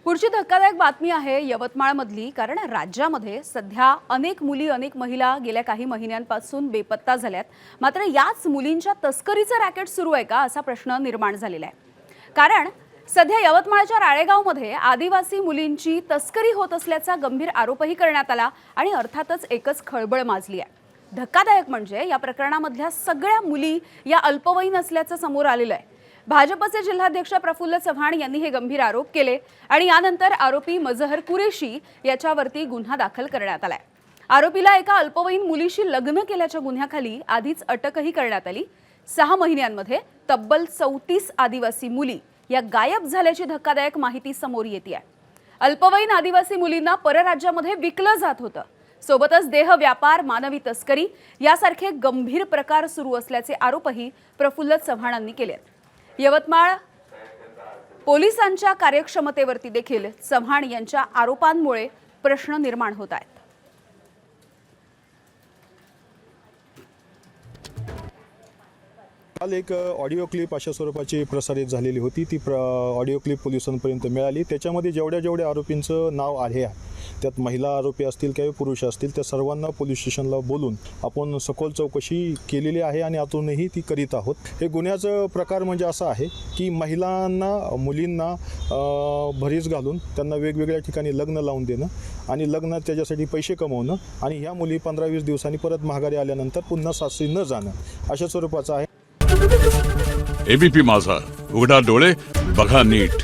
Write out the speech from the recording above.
पुढची धक्कादायक बातमी आहे यवतमाळमधली, कारण राज्यामध्ये सध्या अनेक मुली अनेक महिला गेल्या काही महिन्यांपासून बेपत्ता झाल्यात। मात्र याच मुलींच्या तस्करीचं रॅकेट सुरू आहे का असा प्रश्न निर्माण झालेला आहे। कारण सध्या यवतमाळच्या राळेगावमध्ये आदिवासी मुलींची तस्करी होत असल्याचा गंभीर आरोपही करण्यात आला आणि अर्थातच एकच खळबळ माजली आहे। धक्कादायक म्हणजे या प्रकरणामधल्या सगळ्या मुली या अल्पवयीन असल्याचं समोर आलेलं आहे। भाजपचे जिल्हाध्यक्ष प्रफुल्ल चव्हाण यांनी हे गंभीर आरोप केले आणि यानंतर आरोपी मजहर कुरेशी याच्यावरती गुन्हा दाखल करण्यात आलाय। आरोपीला एका अल्पवयीन मुलीशी लग्न केल्याच्या गुन्ह्याखाली आधीच अटकही करण्यात आली। 6 महिन्यांमध्ये तब्बल 34 आदिवासी मुली या गायब झाल्याची धक्कादायक माहिती समोर येते आहे। अल्पवयीन आदिवासी मुलींना परराज्यामध्ये विकलं जात होतं। सोबतच देह व्यापार, मानवी तस्करी यासारखे गंभीर प्रकार सुरू असल्याचे आरोपही प्रफुल्ल चव्हाणांनी केले आहेत। यवतमाळ पोलिसांच्या कार्यक्षमतेवरती देखील चव्हाण यांच्या आरोपांमुळे प्रश्न निर्माण होत आहेत। काल एक ऑडिओ क्लिप अशा स्वरूपाची प्रसारित झालेली होती। ती ऑडिओ क्लिप पोलिसांपर्यंत मिळाली। त्याच्यामध्ये जेवढ्या आरोपींचं नाव आहे, त्यात महिला आरोपी असतील किंवा पुरुष असतील, त्या सर्वांना पोलीस स्टेशनला बोलून आपण सखोल चौकशी केलेली आहे आणि अजूनही ती करीत आहोत। हे गुन्ह्याचं प्रकार म्हणजे असा आहे की महिलांना, मुलींना भरीस घालून त्यांना वेगवेगळ्या ठिकाणी लग्न लावून देणं आणि लग्नात त्याच्यासाठी पैसे कमवणं आणि ह्या मुली 15-20 दिवसांनी परत माघारी आल्यानंतर पुन्हा सासरी न जाणं अशा स्वरूपाचं आहे। एबीपी माझा, उघडा डोळे बघा नीट।